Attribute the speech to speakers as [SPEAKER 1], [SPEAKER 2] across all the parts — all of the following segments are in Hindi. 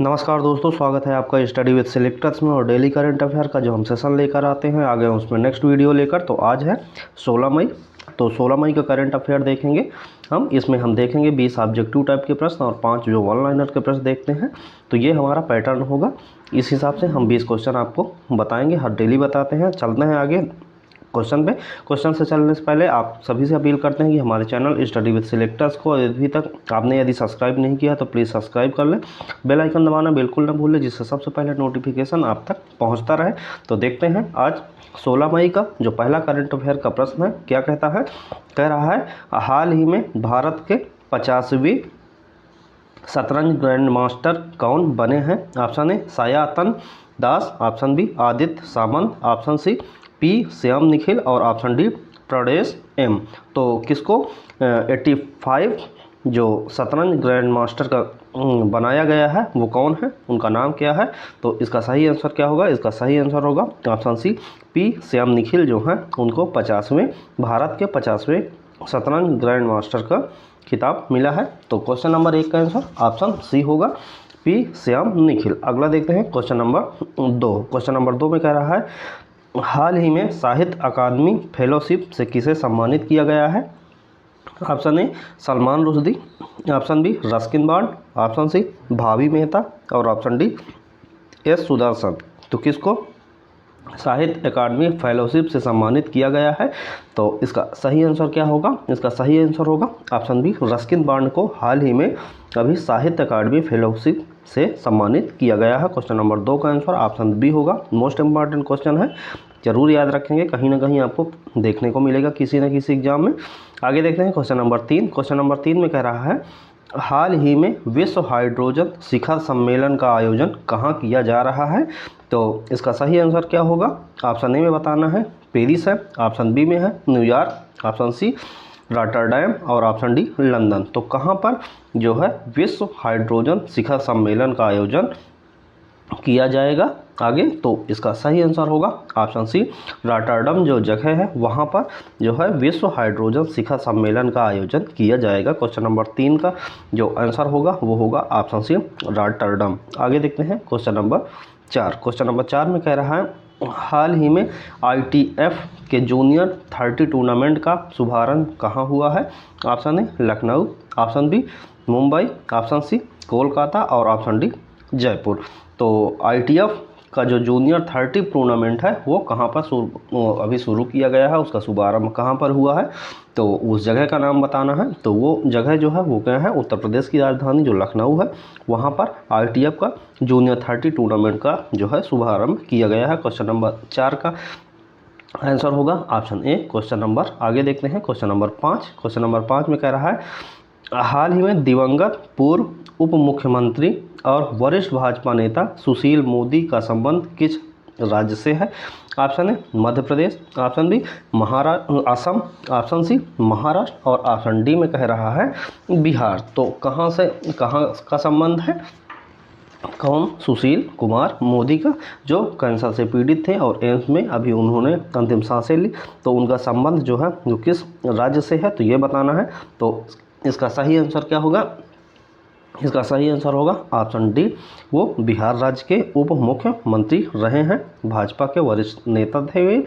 [SPEAKER 1] नमस्कार दोस्तों, स्वागत है आपका स्टडी विद सिलेक्टर्स में। और डेली करंट अफेयर का जो हम सेशन लेकर आते हैं आगे उसमें नेक्स्ट वीडियो लेकर। तो आज है 16 मई। तो 16 मई का करंट अफेयर देखेंगे हम। इसमें हम देखेंगे 20 ऑब्जेक्टिव टाइप के प्रश्न और 5 जो वन लाइनर के प्रश्न देखते हैं। तो ये हमारा पैटर्न होगा। इस हिसाब से हम 20 क्वेश्चन आपको बताएंगे, हर डेली बताते हैं। चलते हैं आगे क्वेश्चन पे। क्वेश्चन से चलने से पहले आप सभी से अपील करते हैं कि हमारे चैनल स्टडी विद सिलेक्टर्स को अभी तक आपने यदि सब्सक्राइब नहीं किया तो प्लीज़ सब्सक्राइब कर लें। बेल आइकन दबाना बिल्कुल ना भूलें, जिससे सबसे पहले नोटिफिकेशन आप तक पहुंचता रहे। तो देखते हैं आज 16 मई का जो पहला करंट अफेयर का प्रश्न है, क्या कहता है। कह रहा है, हाल ही में भारत के 50वीं शतरंज ग्रैंड मास्टर कौन बने हैं। Option A Sayatan Das, option B Aditya Samant, option C P Shyam Nikhil और ऑप्शन डी प्रदेश एम। तो किसको 85 जो शतरंज ग्रैंड मास्टर का बनाया गया है वो कौन है, उनका नाम क्या है। तो इसका सही आंसर क्या होगा। इसका सही आंसर होगा option C P Shyam Nikhil जो हैं उनको 50वें भारत के 50वें शतरंज ग्रैंड मास्टर का खिताब मिला है। तो क्वेश्चन नंबर 1 का आंसर ऑप्शन सी होगा पी श्याम निखिल। अगला देखते हैं क्वेश्चन नंबर 2। क्वेश्चन नंबर 2 में कह रहा है, हाल ही में साहित्य अकादमी फेलोशिप से किसे सम्मानित किया गया है। Option A Salman Rushdie, option B Ruskin Bond, option C Bhabhi Mehta और ऑप्शन डी एस सुदर्शन। तो किसको साहित्य अकादमी फेलोशिप से सम्मानित किया गया है। तो इसका सही आंसर क्या होगा। इसका सही आंसर होगा ऑप्शन बी रस्किन बॉन्ड को हाल ही में अभी साहित्य अकादमी फेलोशिप से सम्मानित किया गया है। क्वेश्चन नंबर 2 का आंसर ऑप्शन बी होगा। मोस्ट इंपॉर्टेंट क्वेश्चन है, जरूर याद रखेंगे, कहीं ना कहीं आपको देखने को मिलेगा किसी न किसी एग्जाम में। आगे देखते हैं क्वेश्चन नंबर 3। क्वेश्चन नंबर 3 में कह रहा है, हाल ही में विश्व हाइड्रोजन शिखर सम्मेलन का आयोजन कहाँ किया जा रहा है। तो इसका सही आंसर क्या होगा। ऑप्शन ए में बताना है पेरिस है, ऑप्शन बी में है न्यूयॉर्क, ऑप्शन सी रॉटरडैम और ऑप्शन डी लंदन। तो कहाँ पर जो है विश्व हाइड्रोजन शिखर सम्मेलन का आयोजन किया जाएगा आगे। तो इसका सही आंसर होगा ऑप्शन सी रॉटरडम जो जगह है वहाँ पर जो है विश्व हाइड्रोजन शिखर सम्मेलन का आयोजन किया जाएगा। क्वेश्चन नंबर 3 का जो आंसर होगा वो होगा ऑप्शन सी रॉटरडम। आगे देखते हैं क्वेश्चन नंबर 4। क्वेश्चन नंबर 4 में कह रहा है, हाल ही में ITF के जूनियर 30 टूर्नामेंट का शुभारंभ कहाँ हुआ है। Option A Lucknow, option B Mumbai, option C Kolkata और ऑप्शन डी जयपुर। तो ITF का जो जूनियर 30 टूर्नामेंट है वो कहाँ पर अभी शुरू किया गया है, उसका शुभारंभ कहाँ पर हुआ है। तो उस जगह का नाम बताना है। तो वो जगह जो है वो क्या है, उत्तर प्रदेश की राजधानी जो लखनऊ है वहाँ पर ITF का जूनियर 30 टूर्नामेंट का जो है शुभारंभ किया गया है। क्वेश्चन नंबर 4 का आंसर होगा ऑप्शन ए। क्वेश्चन नंबर आगे देखते हैं क्वेश्चन नंबर 5। क्वेश्चन नंबर 5 में कह रहा है, हाल ही में दिवंगत पूर्व उप मुख्यमंत्री और वरिष्ठ भाजपा नेता सुशील मोदी का संबंध किस राज्य से है। Option A Madhya Pradesh, option B Maharashtra Assam, option C Maharashtra और ऑप्शन डी में कह रहा है बिहार। तो कहाँ से कहाँ का संबंध है, कौन, सुशील कुमार मोदी का जो कैंसर से पीड़ित थे और एम्स में अभी उन्होंने अंतिम सांसें ली। तो उनका संबंध जो है वो किस राज्य से है, तो ये बताना है। तो इसका सही आंसर क्या होगा। इसका सही आंसर होगा ऑप्शन डी, वो बिहार राज्य के उप मुख्यमंत्री रहे हैं, भाजपा के वरिष्ठ नेता थे वे।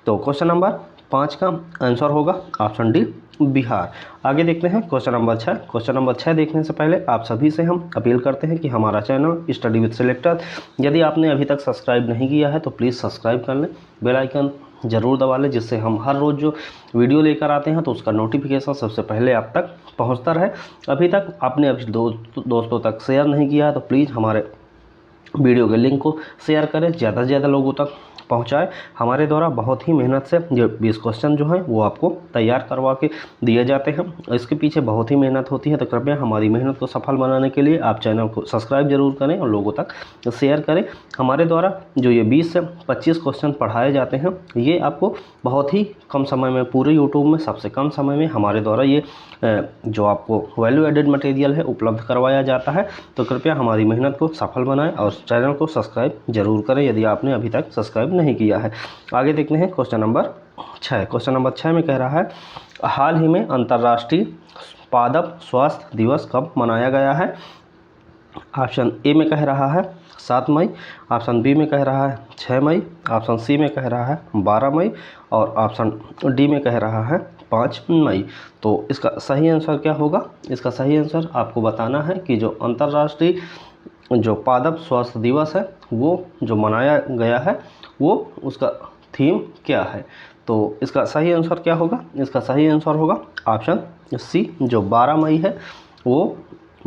[SPEAKER 1] तो क्वेश्चन नंबर 5 का आंसर होगा ऑप्शन डी बिहार। आगे देखते हैं क्वेश्चन नंबर 6। क्वेश्चन नंबर 6 देखने से पहले आप सभी से हम अपील करते हैं कि हमारा चैनल स्टडी विद सिलेक्टर यदि आपने अभी तक सब्सक्राइब नहीं किया है तो प्लीज़ सब्सक्राइब कर लें, बेल आइकन ज़रूर दबा लें, जिससे हम हर रोज़ जो वीडियो लेकर आते हैं तो उसका नोटिफिकेशन सबसे पहले आप तक पहुंचता रहे। अभी तक आपने अभी दोस्तों तक शेयर नहीं किया है तो प्लीज़ हमारे वीडियो के लिंक को शेयर करें, ज़्यादा से ज़्यादा लोगों तक पहुंचाएं। हमारे द्वारा बहुत ही मेहनत से जो 20 क्वेश्चन जो हैं वो आपको तैयार करवा के दिए जाते हैं। इसके पीछे बहुत ही मेहनत होती है। तो कृपया हमारी मेहनत को सफल बनाने के लिए आप चैनल को सब्सक्राइब जरूर करें और लोगों तक शेयर करें। हमारे द्वारा जो ये 20 से 25 क्वेश्चन पढ़ाए जाते हैं ये आपको बहुत ही कम समय में, पूरे यूट्यूब में सबसे कम समय में हमारे द्वारा ये जो आपको वैल्यू एडेड मटेरियल है उपलब्ध करवाया जाता है। तो कृपया हमारी मेहनत को सफल बनाएं और चैनल को सब्सक्राइब जरूर करें यदि आपने अभी तक सब्सक्राइब नहीं किया है। आगे देखते हैं क्वेश्चन नंबर 6। क्वेश्चन नंबर 6 में कह रहा है, हाल ही में अंतर्राष्ट्रीय पादप स्वास्थ्य दिवस कब मनाया गया है। ऑप्शन ए में कह रहा है 7 मई, ऑप्शन बी में कह रहा है 6 मई, ऑप्शन सी में कह रहा है 12 मई और ऑप्शन डी में कह रहा है 5 मई। तो इसका सही आंसर क्या होगा? इसका सही आंसर आपको बताना है कि जो अंतर्राष्ट्रीय जो पादप स्वास्थ्य दिवस है वो जो मनाया गया है वो उसका थीम क्या है। तो इसका सही आंसर क्या होगा? इसका सही आंसर होगा ऑप्शन सी, जो 12 मई है वो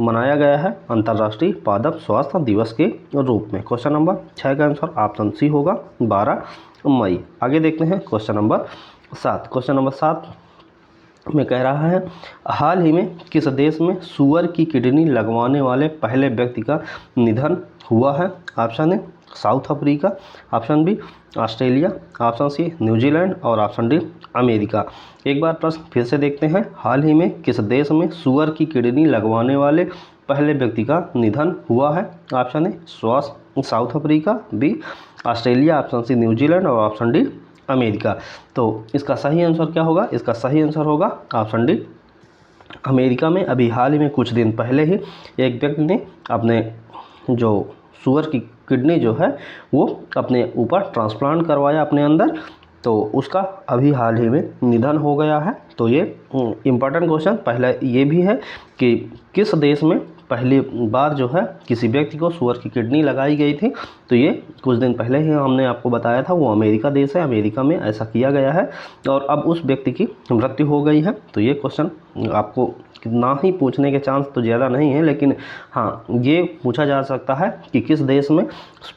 [SPEAKER 1] मनाया गया है अंतर्राष्ट्रीय पादप स्वास्थ्य दिवस के रूप में। क्वेश्चन नंबर 6 का आंसर ऑप्शन सी होगा 12 मई। आगे देखते हैं क्वेश्चन नंबर 7। क्वेश्चन नंबर 7 में कह रहा है हाल ही में किस देश में सूअर की किडनी लगवाने वाले पहले व्यक्ति का निधन हुआ है? Option A South Africa, option B Australia, option C New Zealand और ऑप्शन डी अमेरिका। एक बार प्रश्न फिर से देखते हैं, हाल ही में किस देश में सूअर की किडनी लगवाने वाले पहले व्यक्ति का निधन हुआ है? Option A South Africa, B Australia, option C New Zealand और ऑप्शन डी अमेरिका। तो इसका सही आंसर क्या होगा? इसका सही आंसर होगा ऑप्शन डी अमेरिका में अभी हाल ही में कुछ दिन पहले ही एक व्यक्ति ने अपने जो सूअर की किडनी जो है वो अपने ऊपर ट्रांसप्लांट करवाया अपने अंदर, तो उसका अभी हाल ही में निधन हो गया है। तो ये इम्पॉर्टेंट क्वेश्चन पहला ये भी है कि किस देश में पहली बार जो है किसी व्यक्ति को सूअर की किडनी लगाई गई थी। तो ये कुछ दिन पहले ही हमने आपको बताया था, वो अमेरिका देश है, अमेरिका में ऐसा किया गया है और अब उस व्यक्ति की मृत्यु हो गई है। तो ये क्वेश्चन आपको ना ही पूछने के चांस तो ज़्यादा नहीं है, लेकिन हाँ ये पूछा जा सकता है कि किस देश में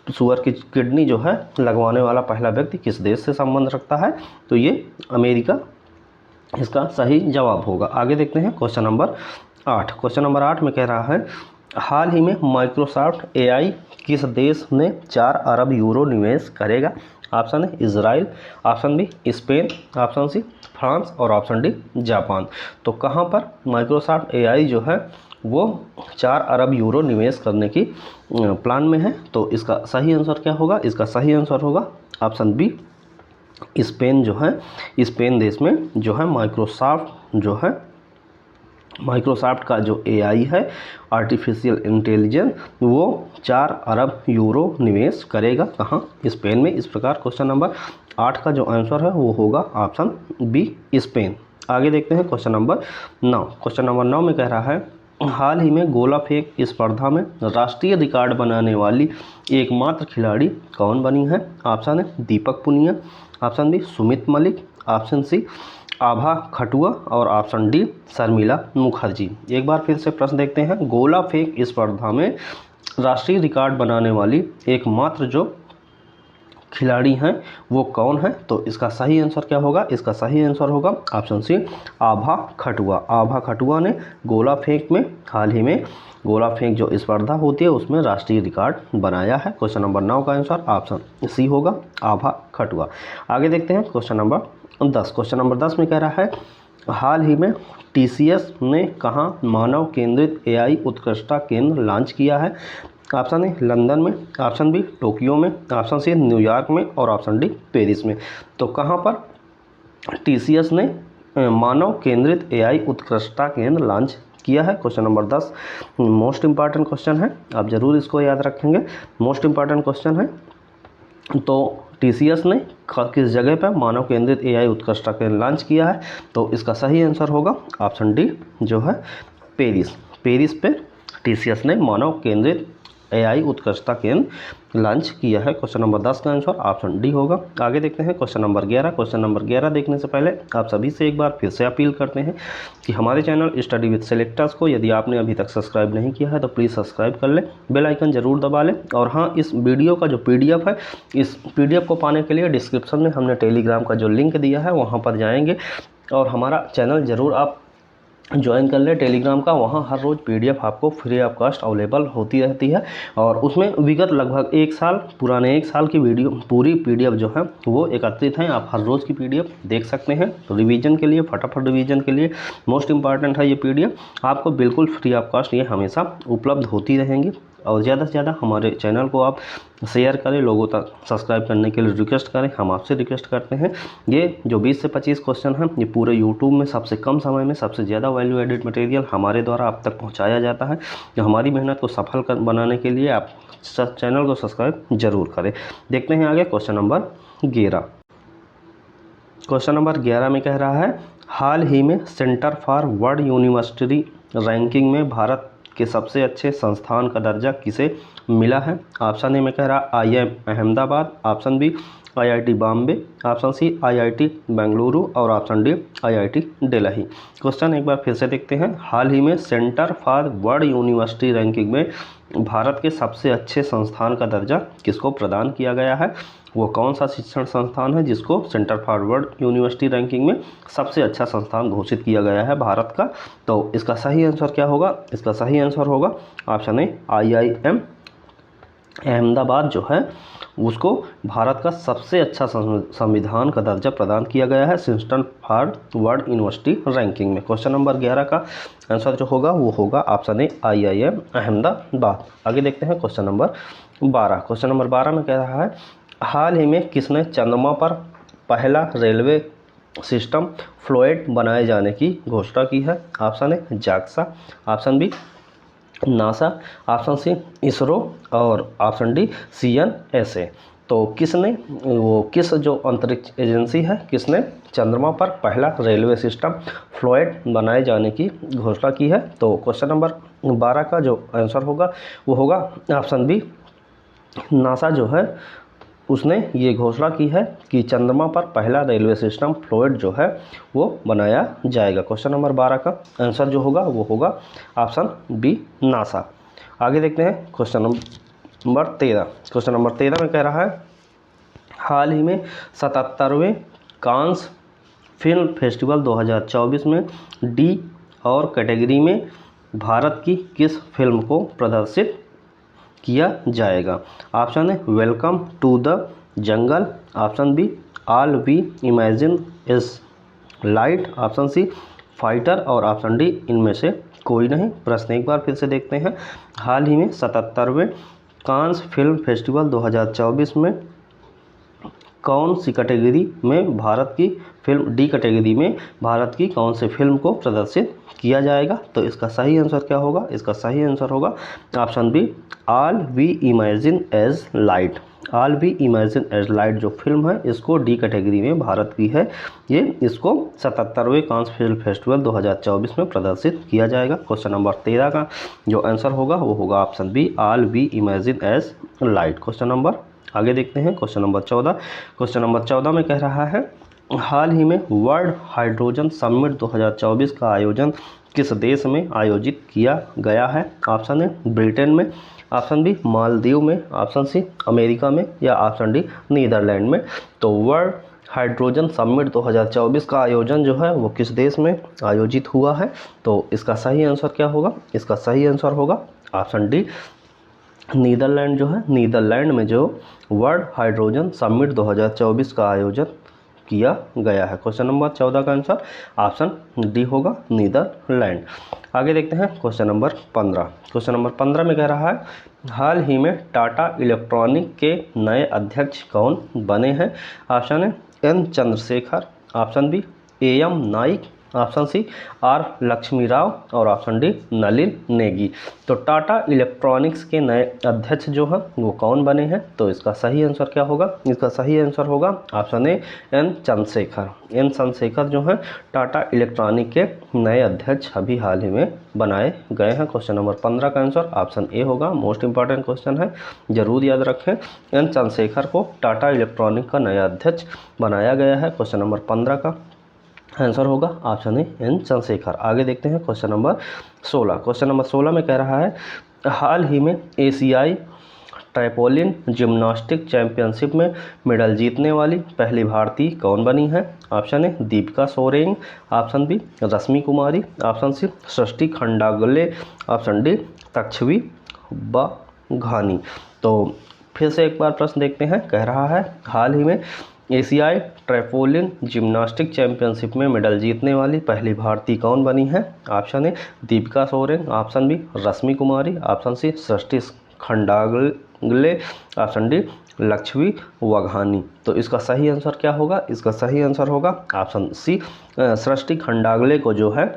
[SPEAKER 1] सूअर की किडनी जो है लगवाने वाला पहला व्यक्ति किस देश से संबंध रखता है। तो ये अमेरिका इसका सही जवाब होगा। आगे देखते हैं क्वेश्चन नंबर 8। क्वेश्चन नंबर 8 में कह रहा है हाल ही में माइक्रोसॉफ्ट एआई किस देश में 4 अरब यूरो निवेश करेगा? ऑप्शन है Israel, option B Spain, option C France और ऑप्शन डी जापान। तो कहाँ पर माइक्रोसॉफ्ट एआई जो है वो 4 अरब यूरो निवेश करने की प्लान में है। तो इसका सही आंसर क्या होगा? इसका सही आंसर होगा ऑप्शन बी स्पेन जो है, स्पेन देश में जो है माइक्रोसॉफ्ट का जो एआई है आर्टिफिशियल इंटेलिजेंस वो 4 अरब यूरो निवेश करेगा। कहाँ? स्पेन में। इस प्रकार क्वेश्चन नंबर 8 का जो आंसर है वो होगा ऑप्शन बी स्पेन। आगे देखते हैं क्वेश्चन नंबर 9। क्वेश्चन नंबर 9 में कह रहा है हाल ही में गोला फेंक स्पर्धा में राष्ट्रीय रिकॉर्ड बनाने वाली एकमात्र खिलाड़ी कौन बनी है? ऑप्शन है Deepak Punia, option B Sumit Malik, option C Abha Khatua और ऑप्शन डी शर्मिला मुखर्जी। एक बार फिर से प्रश्न देखते हैं, गोला फेंक स्पर्धा में राष्ट्रीय रिकॉर्ड बनाने वाली एकमात्र जो खिलाड़ी हैं वो कौन है? तो इसका सही आंसर क्या होगा? इसका सही आंसर होगा ऑप्शन सी आभा खटुआ। आभा खटुआ ने गोला फेंक में हाल ही में गोला फेंक जो स्पर्धा होती है उसमें राष्ट्रीय रिकॉर्ड बनाया है। क्वेश्चन नंबर 9 का आंसर ऑप्शन सी होगा आभा खटुआ। आगे देखते हैं क्वेश्चन नंबर 10। क्वेश्चन नंबर 10 में कह रहा है हाल ही में टीसीएस ने कहाँ मानव केंद्रित एआई उत्कृष्टता केंद्र लॉन्च किया है? ऑप्शन ए लंदन में, ऑप्शन बी टोक्यो में, ऑप्शन सी न्यूयॉर्क में और ऑप्शन डी पेरिस में। तो कहाँ पर टीसीएस ने मानव केंद्रित एआई उत्कृष्टता केंद्र लॉन्च किया है? Question number 10 most important question है, आप ज़रूर इसको याद रखेंगे, मोस्ट इंपॉर्टेंट क्वेश्चन है। तो टीसीएस ने किस जगह पर मानव केंद्रित एआई उत्कृष्टता केंद्र लॉन्च किया है? तो इसका सही आंसर होगा ऑप्शन डी जो है पेरिस। पेरिस पे टीसीएस ने मानव केंद्रित एआई उत्कृष्टता केंद्र लॉन्च किया है। क्वेश्चन नंबर 10 का आंसर ऑप्शन डी होगा। आगे देखते हैं क्वेश्चन नंबर 11। क्वेश्चन नंबर 11 देखने से पहले आप सभी से एक बार फिर से अपील करते हैं कि हमारे चैनल स्टडी विद सेलेक्टर्स को यदि आपने अभी तक सब्सक्राइब नहीं किया है तो प्लीज़ सब्सक्राइब कर लें, बेल आइकन जरूर दबा लें। और हाँ, इस वीडियो का जो पीडीएफ है, इस पीडीएफ को पाने के लिए डिस्क्रिप्शन में हमने टेलीग्राम का जो लिंक दिया है वहाँ पर जाएंगे और हमारा चैनल ज़रूर आप ज्वाइन कर ले टेलीग्राम का। वहाँ हर रोज़ पीडीएफ आपको फ्री ऑफ कॉस्ट अवेलेबल होती रहती है और उसमें विगत लगभग 1 साल पुराने 1 साल की वीडियो पूरी पीडीएफ जो है वो एकत्रित हैं। आप हर रोज़ की पीडीएफ देख सकते हैं। तो रिवीजन के लिए, फटाफट रिवीजन के लिए मोस्ट इंपॉर्टेंट है ये पीडीएफ, आपको बिल्कुल फ्री ऑफ कॉस्ट ये हमेशा उपलब्ध होती रहेंगी। और ज़्यादा से ज़्यादा हमारे चैनल को आप शेयर करें, लोगों तक सब्सक्राइब करने के लिए रिक्वेस्ट करें। हम आपसे रिक्वेस्ट करते हैं ये जो 20 से 25 क्वेश्चन हैं ये पूरे यूट्यूब में सबसे कम समय में सबसे ज़्यादा वैल्यू एडिड मटेरियल हमारे द्वारा आप तक पहुँचाया जाता है। जो हमारी मेहनत को सफल बनाने के लिए आप चैनल को सब्सक्राइब जरूर करें। देखते हैं आगे क्वेश्चन नंबर 11। क्वेश्चन नंबर 11 में कह रहा है हाल ही में centre for world university ranking में भारत के सबसे अच्छे संस्थान का दर्जा किसे मिला है। ऑप्शन ए में कह रहा IIM Ahmedabad, option B IIT Bombay, option C IIT Bengaluru और option D IIT Delhi. Question एक बार फिर से देखते हैं। हाल ही में centre for world university ranking में भारत के सबसे अच्छे संस्थान का दर्जा किसको प्रदान किया गया है। वो कौन सा शिक्षण संस्थान है जिसको centre for world university ranking में सबसे अच्छा संस्थान घोषित किया गया है भारत का। तो इसका सही आंसर क्या होगा। इसका सही आंसर होगा ऑप्शन ए IIM अहमदाबाद जो है उसको भारत का सबसे अच्छा संविधान का दर्जा प्रदान किया गया है centre for world university ranking में। क्वेश्चन नंबर 11 का आंसर जो होगा वो होगा ऑप्शन ए IIM अहमदाबाद। आगे देखते हैं क्वेश्चन नंबर 12। क्वेश्चन नंबर 12 में कह रहा है हाल ही में किसने चंद्रमा पर पहला रेलवे सिस्टम फ्लोएड बनाए जाने की घोषणा की है। Option A JAXA, option B NASA, option C ISRO और ऑप्शन डी CNSA। तो किसने किस जो अंतरिक्ष एजेंसी है किसने चंद्रमा पर पहला रेलवे सिस्टम फ्लोएड बनाए जाने की घोषणा की है। तो क्वेश्चन नंबर 12 का जो आंसर होगा वो होगा ऑप्शन बी नासा जो है उसने ये घोषणा की है कि चंद्रमा पर पहला रेलवे सिस्टम फ्लोएड जो है वो बनाया जाएगा। क्वेश्चन नंबर 12 का आंसर जो होगा वो होगा ऑप्शन बी नासा। आगे देखते हैं क्वेश्चन नंबर 13। क्वेश्चन नंबर 13 में कह रहा है हाल ही में 77वें कांस फिल्म फेस्टिवल 2024 में डी और कैटेगरी में भारत की किस फिल्म को प्रदर्शित किया जाएगा। ऑप्शन है welcome to the jungle, option B all we imagine is light, option C fighter और ऑप्शन डी इनमें से कोई नहीं। प्रश्न एक बार फिर से देखते हैं। हाल ही में 77वें कांस फिल्म फेस्टिवल 2024 में कौन सी कैटेगरी में भारत की फिल्म डी कैटेगरी में भारत की कौन सी फिल्म को प्रदर्शित किया जाएगा। तो इसका सही आंसर क्या होगा। इसका सही आंसर होगा option B all we imagine as light. All we imagine as light जो फिल्म है इसको डी कैटेगरी में भारत की है ये इसको 77वें कांस फिल्म फेस्टिवल 2024 में प्रदर्शित किया जाएगा। क्वेश्चन नंबर 13 का जो आंसर होगा वो होगा option B all we imagine as light. Question number आगे देखते हैं क्वेश्चन नंबर 14। क्वेश्चन नंबर 14 में कह रहा है हाल ही में वर्ल्ड हाइड्रोजन समिट 2024 का आयोजन किस देश में आयोजित किया गया है। ऑप्शन है ब्रिटेन में, ऑप्शन बी मालदीव में, ऑप्शन सी अमेरिका में या ऑप्शन डी नीदरलैंड में। तो वर्ल्ड हाइड्रोजन समिट 2024 का आयोजन जो है वो किस देश में आयोजित हुआ है। तो इसका सही आंसर क्या होगा। इसका सही आंसर होगा ऑप्शन डी नीदरलैंड जो है नीदरलैंड में जो वर्ल्ड हाइड्रोजन समिट 2024 का आयोजन किया गया है। क्वेश्चन नंबर 14 का आंसर ऑप्शन डी होगा नीदरलैंड। आगे देखते हैं क्वेश्चन नंबर 15। क्वेश्चन नंबर 15 में कह रहा है हाल ही में टाटा इलेक्ट्रॉनिक के नए अध्यक्ष कौन बने हैं। ऑप्शन है N Chandrasekhar, option B AM Naik, option C R Lakshmi Rao और ऑप्शन डी नलिन नेगी। तो टाटा इलेक्ट्रॉनिक्स के नए अध्यक्ष जो हैं वो कौन बने हैं। तो इसका सही आंसर क्या होगा। इसका सही आंसर होगा option A N Chandrasekhar. N Chandrasekhar जो हैं टाटा इलेक्ट्रॉनिक के नए अध्यक्ष अभी हाल ही में बनाए गए हैं। क्वेश्चन नंबर 15 का आंसर ऑप्शन ए होगा। मोस्ट इंपॉर्टेंट क्वेश्चन है, जरूर याद रखें। एन चंद्रशेखर को टाटा इलेक्ट्रॉनिक का नया अध्यक्ष बनाया गया है। क्वेश्चन नंबर 15 का आंसर होगा ऑप्शन ए एन चंद्रशेखर। आगे देखते हैं क्वेश्चन नंबर 16। क्वेश्चन नंबर 16 में कह रहा है हाल ही में एशियाई ट्रैपोलिन जिम्नास्टिक चैंपियनशिप में मेडल जीतने वाली पहली भारतीय कौन बनी है। Option A Deepika Soren, option B Rashmi Kumari, option C Srishti Khandagale, option D Takshvi Baghani. तो फिर से एक बार प्रश्न देखते हैं। कह रहा है हाल ही में एशियाई ट्रैपोलिन जिम्नास्टिक चैंपियनशिप में मेडल जीतने वाली पहली भारतीय कौन बनी है। Option A Deepika Soren, option B Rashmi Kumari, option C Srishti Khandagale, option D Lakshmi Waghani. तो इसका सही आंसर क्या होगा? इसका सही आंसर होगा ऑप्शन सी, सृष्टि खंडागले को जो है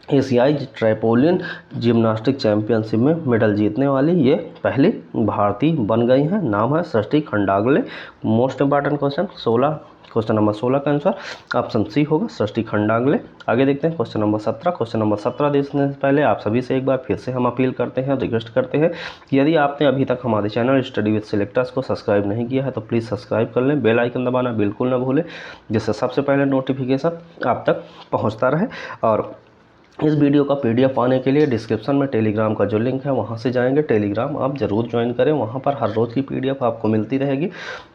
[SPEAKER 1] एशियाई ट्रैपोलिन जिम्नास्टिक चैंपियनशिप में मेडल जीतने वाली ये पहली भारतीय बन गई हैं। नाम है Srishti Khandagle. Most important question 16, question number 16 का आंसर ऑप्शन सी होगा, सृष्टि खंडागले। आगे देखते हैं क्वेश्चन नंबर 17। क्वेश्चन नंबर 17 देखने से पहले आप सभी से एक बार फिर से हम अपील करते हैं, रिक्वेस्ट करते हैं कि यदि आपने अभी तक हमारे चैनल स्टडी विद सिलेक्टर्स को सब्सक्राइब नहीं किया है तो प्लीज़ सब्सक्राइब कर लें, बेल आइकन दबाना बिल्कुल ना भूलें, जिससे सबसे पहले नोटिफिकेशन आप तक पहुँचता रहे। और इस वीडियो का पीडीएफ पाने के लिए डिस्क्रिप्शन में टेलीग्राम का जो लिंक है वहाँ से जाएंगे, टेलीग्राम आप ज़रूर ज्वाइन करें। वहाँ पर हर रोज़ की पीडीएफ आपको मिलती रहेगी,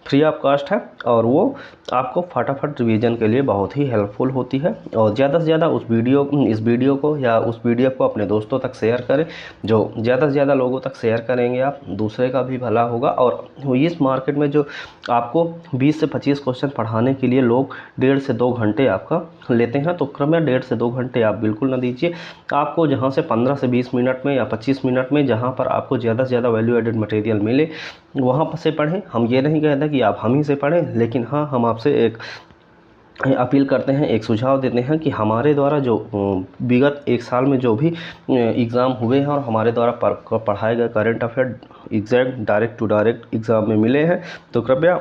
[SPEAKER 1] फ्री ऑफ कास्ट है और वो आपको फटाफट रिवीजन के लिए बहुत ही हेल्पफुल होती है। और ज़्यादा से ज़्यादा इस वीडियो को या उस पीडीएफ को अपने दोस्तों तक शेयर करें। जो ज़्यादा से ज़्यादा लोगों तक शेयर करेंगे आप, दूसरे का भी भला होगा। और इस मार्केट में जो आपको 20 से 25 क्वेश्चन पढ़ाने के लिए लोग 1.5 से 2 घंटे आपका लेते हैं, तो कृपया 1.5 से 2 घंटे आप बिल्कुल ना दीजिए। आपको जहां से 15 से 20 मिनट में या 25 मिनट में जहां पर आपको ज़्यादा से ज़्यादा वैल्यू एडेड मटेरियल मिले वहां पर से पढ़ें। हम ये नहीं कहते कि आप हम ही से पढ़ें, लेकिन हाँ, हम आपसे एक अपील करते हैं, एक सुझाव देते हैं कि हमारे द्वारा जो विगत 1 साल में जो भी एग्ज़ाम हुए हैं और हमारे द्वारा पढ़ाए गए current affair exact direct to direct exam में मिले हैं, तो कृपया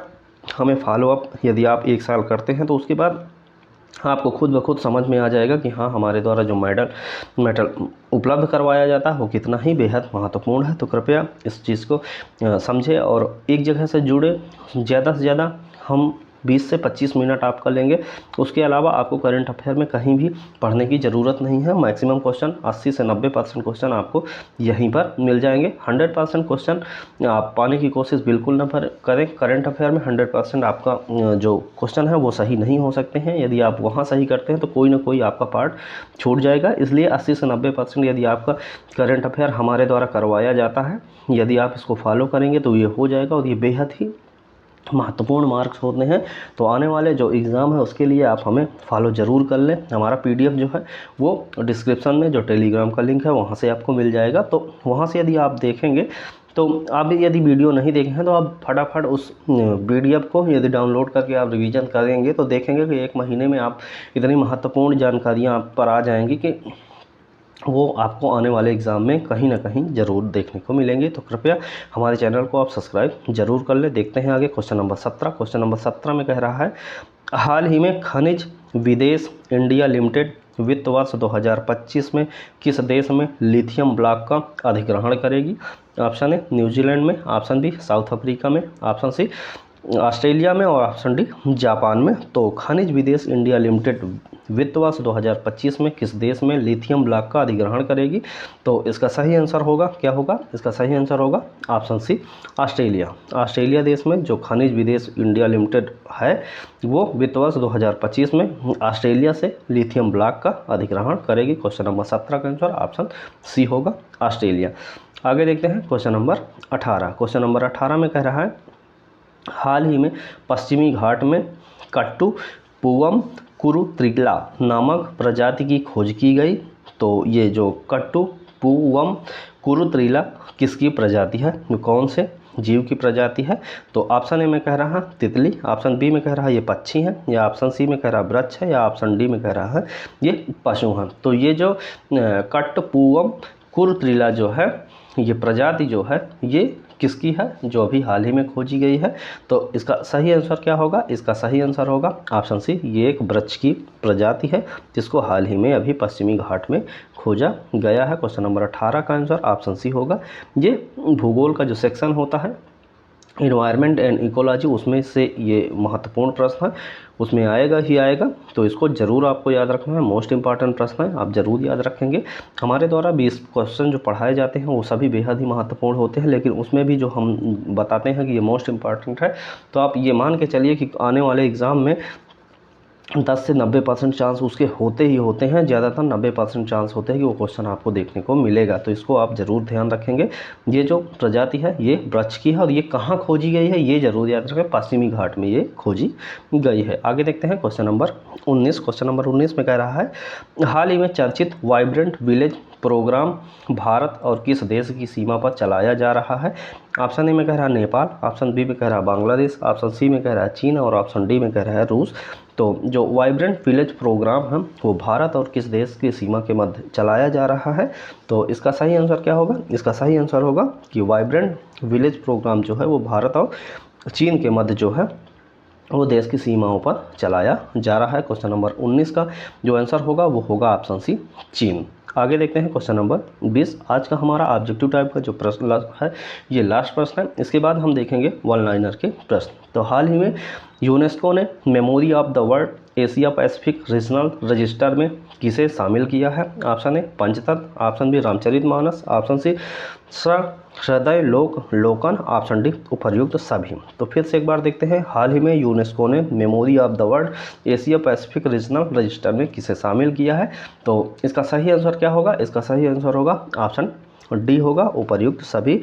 [SPEAKER 1] हमें फॉलोअप यदि आप 1 साल करते हैं तो उसके बाद आपको खुद ब खुद समझ में आ जाएगा कि हाँ, हमारे द्वारा जो मेडल उपलब्ध करवाया जाता है वो कितना ही बेहद महत्वपूर्ण है। तो कृपया इस चीज़ को समझें और एक जगह से जुड़े। ज़्यादा से ज़्यादा हम 20 से 25 मिनट आपका लेंगे, उसके अलावा आपको करंट अफेयर में कहीं भी पढ़ने की ज़रूरत नहीं है। मैक्सिमम क्वेश्चन 80 से 90% क्वेश्चन आपको यहीं पर मिल जाएंगे। 100% क्वेश्चन आप पाने की कोशिश बिल्कुल ना करें। करंट अफेयर में 100% आपका जो क्वेश्चन है वो सही नहीं हो सकते हैं। यदि आप वहाँ सही करते हैं तो कोई ना कोई आपका पार्ट छूट जाएगा। इसलिए 80 से 90% यदि आपका करंट अफेयर हमारे द्वारा करवाया जाता है, यदि आप इसको फॉलो करेंगे तो ये हो जाएगा और ये बेहद ही महत्वपूर्ण मार्क्स होते हैं। तो आने वाले जो एग्ज़ाम है उसके लिए आप हमें फॉलो ज़रूर कर लें। हमारा पीडीएफ जो है वो डिस्क्रिप्शन में जो टेलीग्राम का लिंक है वहाँ से आपको मिल जाएगा। तो वहाँ से यदि आप देखेंगे तो आप यदि वीडियो नहीं देखे हैं तो आप फटाफट उस पीडीएफ को यदि डाउनलोड करके आप रिवीजन करेंगे तो देखेंगे कि 1 महीने में आप इतनी महत्वपूर्ण जानकारियाँ आप पर आ जाएंगी कि वो आपको आने वाले एग्ज़ाम में कहीं ना कहीं ज़रूर देखने को मिलेंगे। तो कृपया हमारे चैनल को आप सब्सक्राइब जरूर कर लें। देखते हैं आगे क्वेश्चन नंबर 17। क्वेश्चन नंबर 17 में कह रहा है, हाल ही में खनिज विदेश इंडिया लिमिटेड वित्त वर्ष 2025 में किस देश में लिथियम ब्लॉक का अधिग्रहण करेगी? ऑप्शन ए न्यूजीलैंड में, ऑप्शन बी साउथ अफ्रीका में, ऑप्शन सी ऑस्ट्रेलिया में और ऑप्शन डी जापान में। तो खनिज विदेश इंडिया लिमिटेड वित्त वर्ष 2025 में किस देश में लिथियम ब्लॉक का अधिग्रहण करेगी? तो इसका सही आंसर होगा, क्या होगा? इसका सही आंसर होगा ऑप्शन सी ऑस्ट्रेलिया। ऑस्ट्रेलिया देश में जो खनिज विदेश इंडिया लिमिटेड है वो वित्त वर्ष 2025 में ऑस्ट्रेलिया से लिथियम ब्लॉक का अधिग्रहण करेगी। क्वेश्चन नंबर 17 का आंसर ऑप्शन सी होगा, ऑस्ट्रेलिया। आगे देखते हैं क्वेश्चन नंबर 18। क्वेश्चन नंबर 18 में कह रहा है, हाल ही में पश्चिमी घाट में कट्टू पूवम कुरुत्रिला नामक प्रजाति की खोज की गई। तो ये जो कट्टू पूवम कुरुत्रिला किसकी प्रजाति है, कौन से जीव की प्रजाति है? तो ऑप्शन ए में कह रहा है तितली, ऑप्शन बी में कह रहा है ये पक्षी है, या ऑप्शन सी में कह रहा है वृक्ष है, या ऑप्शन डी में कह रहा है ये पशु हैं। तो ये जो कट्टपूवम कुरुत्रिला जो है ये प्रजाति जो है ये किसकी है, जो अभी हाल ही में खोजी गई है? तो इसका सही आंसर क्या होगा? इसका सही आंसर होगा ऑप्शन सी, ये एक वृक्ष की प्रजाति है जिसको हाल ही में अभी पश्चिमी घाट में खोजा गया है। क्वेश्चन नंबर 18 का आंसर ऑप्शन सी होगा। ये भूगोल का जो सेक्शन होता है इन्वायरमेंट एंड इकोलॉजी, उसमें से ये महत्वपूर्ण प्रश्न है, उसमें आएगा ही आएगा। तो इसको ज़रूर आपको याद रखना है, मोस्ट इंपॉर्टेंट प्रश्न है, आप ज़रूर याद रखेंगे। हमारे द्वारा 20 क्वेश्चन जो पढ़ाए जाते हैं वो सभी बेहद ही महत्वपूर्ण होते हैं, लेकिन उसमें भी जो हम बताते हैं कि ये मोस्ट इंपॉर्टेंट है, तो आप ये मान के चलिए कि आने वाले एग्ज़ाम में 10 से 90% चांस उसके होते ही होते हैं, ज़्यादातर 90% चांस होते हैं कि वो क्वेश्चन आपको देखने को मिलेगा। तो इसको आप ज़रूर ध्यान रखेंगे। ये जो प्रजाति है ये वृक्ष की है और ये कहाँ खोजी गई है ये ज़रूर याद रखें, पश्चिमी घाट में ये खोजी गई है। आगे देखते हैं क्वेश्चन नंबर 19। क्वेश्चन नंबर 19 में कह रहा है, हाल ही में चर्चित वाइब्रेंट विलेज प्रोग्राम भारत और किस देश की सीमा पर चलाया जा रहा है? ऑप्शन ए में कह रहा है नेपाल, ऑप्शन बी में कह रहा है बांग्लादेश, ऑप्शन सी में कह रहा है चीन और ऑप्शन डी में कह रहा है रूस। तो जो वाइब्रेंट विलेज प्रोग्राम है वो भारत और किस देश की सीमा के मध्य चलाया जा रहा है? तो इसका सही आंसर क्या होगा? इसका सही आंसर होगा कि वाइब्रेंट विलेज प्रोग्राम जो है वो भारत और चीन के मध्य जो है वो देश की सीमाओं पर चलाया जा रहा है। क्वेश्चन नंबर 19 का जो आंसर होगा वो होगा ऑप्शन सी चीन। आगे देखते हैं क्वेश्चन नंबर 20। आज का हमारा ऑब्जेक्टिव टाइप का जो प्रश्न है ये लास्ट प्रश्न है। इसके बाद हम देखेंगे वन लाइनर के प्रश्न। तो हाल ही में यूनेस्को ने memory of the world Asia Pacific regional register में किसे शामिल किया है? Option A Panchatatva, option B Ramcharitmanas, option C Hridaya Lokan, option D उपर्युक्त सभी। तो फिर से एक बार देखते हैं, हाल ही में यूनेस्को ने memory of the world Asia Pacific regional register में किसे शामिल किया है? तो इसका सही आंसर क्या होगा? इसका सही आंसर होगा ऑप्शन डी होगा उपर्युक्त सभी।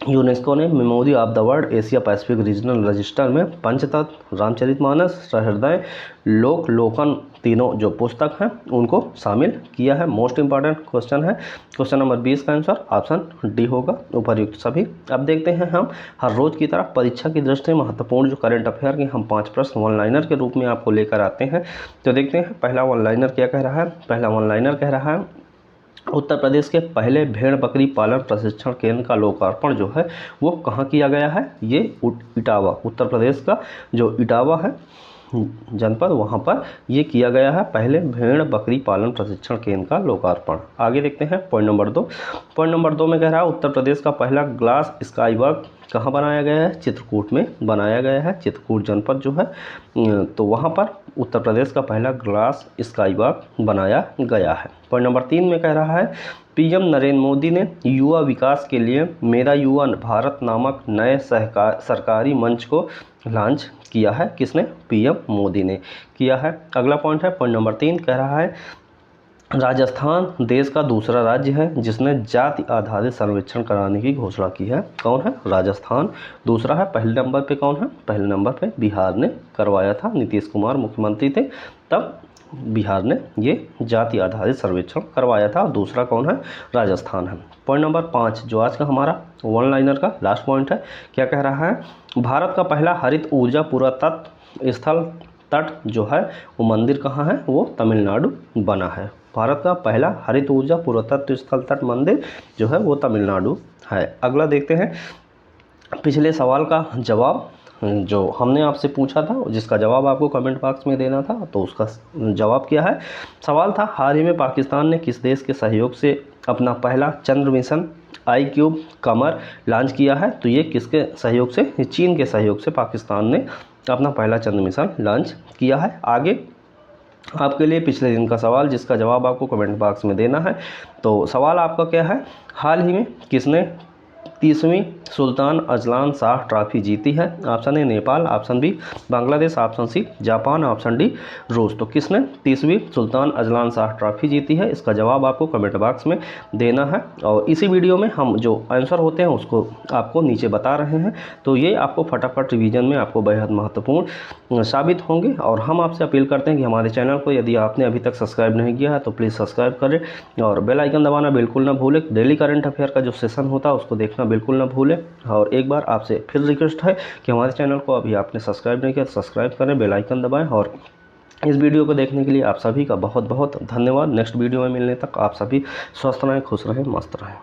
[SPEAKER 1] यूनेस्को ने memory of the world Asia Pacific regional register में पंचतत्व, रामचरितमानस, सहृदय, लोकन तीनों जो पुस्तक हैं उनको शामिल किया है। मोस्ट इंपॉर्टेंट क्वेश्चन है। क्वेश्चन नंबर 20 का आंसर ऑप्शन डी होगा उपर्युक्त सभी। अब देखते हैं हम हर रोज़ की तरह परीक्षा की दृष्टि से महत्वपूर्ण जो करंट अफेयर के हम 5 प्रश्न वन लाइनर के रूप में आपको लेकर आते हैं। तो देखते हैं पहला वन लाइनर क्या कह रहा है। पहला वन लाइनर कह रहा है, उत्तर प्रदेश के पहले भेड़ बकरी पालन प्रशिक्षण केंद्र का लोकार्पण जो है वो कहाँ किया गया है? ये इटावा, उत्तर प्रदेश का जो इटावा है जनपद, वहाँ पर ये किया गया है पहले भेड़ बकरी पालन प्रशिक्षण केंद्र का लोकार्पण। आगे देखते हैं पॉइंट नंबर 2। पॉइंट नंबर 2 में कह रहा है, उत्तर प्रदेश का पहला ग्लास स्काई वॉक कहाँ बनाया गया है? चित्रकूट में बनाया गया है। चित्रकूट जनपद जो है तो वहाँ पर उत्तर प्रदेश का पहला ग्लास स्काई वॉक बनाया गया है। पॉइंट नंबर 3 में कह रहा है, पीएम नरेंद्र मोदी ने युवा विकास के लिए मेरा युवा भारत नामक नए सरकारी मंच को लॉन्च किया है। किसने? पीएम मोदी ने किया है। अगला पॉइंट है पॉइंट नंबर 3 कह रहा है, राजस्थान देश का दूसरा राज्य है जिसने जाति आधारित सर्वेक्षण कराने की घोषणा की है। कौन है? राजस्थान दूसरा है। पहले नंबर पे कौन है? पहले नंबर पे बिहार ने करवाया था, नीतीश कुमार मुख्यमंत्री थे तब बिहार ने ये जाति आधारित सर्वेक्षण करवाया था। दूसरा कौन है? राजस्थान है। पॉइंट नंबर 5 जो आज का हमारा वन लाइनर का लास्ट पॉइंट है, क्या कह रहा है, भारत का पहला हरित ऊर्जा पुरातत्व स्थल तट जो है वो मंदिर कहाँ है? वो तमिलनाडु बना है। भारत का पहला हरित ऊर्जा पुरातत्व स्थल तट मंदिर जो है वो तमिलनाडु है। अगला देखते हैं पिछले सवाल का जवाब जो हमने आपसे पूछा था, जिसका जवाब आपको कमेंट बॉक्स में देना था। तो उसका जवाब क्या है? सवाल था, हाल ही में पाकिस्तान ने किस देश के सहयोग से अपना पहला चंद्र मिशन iCube कमर लॉन्च किया है? तो ये किसके सहयोग से? चीन के सहयोग से पाकिस्तान ने अपना पहला चंद्र मिशन लॉन्च किया है। आगे आपके लिए पिछले दिन का सवाल जिसका जवाब आपको कमेंट बॉक्स में देना है। तो सवाल आपका क्या है, हाल ही में किसने 30वीं सुल्तान अजलान शाह ट्रॉफी जीती है? Option A Nepal, option B Bangladesh, option C Japan, option D रूस। तो किसने 30वीं सुल्तान अजलान शाह ट्रॉफी जीती है? इसका जवाब आपको कमेंट बॉक्स में देना है। और इसी वीडियो में हम जो आंसर होते हैं उसको आपको नीचे बता रहे हैं। तो ये आपको फटाफट रिवीजन में आपको बेहद महत्वपूर्ण साबित होंगे। और हम आपसे अपील करते हैं कि हमारे चैनल को यदि आपने अभी तक सब्सक्राइब नहीं किया है तो प्लीज़ सब्सक्राइब करें और बेल आइकन दबाना बिल्कुल ना भूलें। डेली करंट अफेयर का जो सेशन होता है उसको देखना बिल्कुल ना भूलें। और एक बार आपसे फिर रिक्वेस्ट है कि हमारे चैनल को अभी आपने सब्सक्राइब नहीं किया तो सब्सक्राइब करें, बेल आइकन दबाएं। और इस वीडियो को देखने के लिए आप सभी का बहुत बहुत धन्यवाद। नेक्स्ट वीडियो में मिलने तक आप सभी स्वस्थ रहें, खुश रहें, मस्त रहें।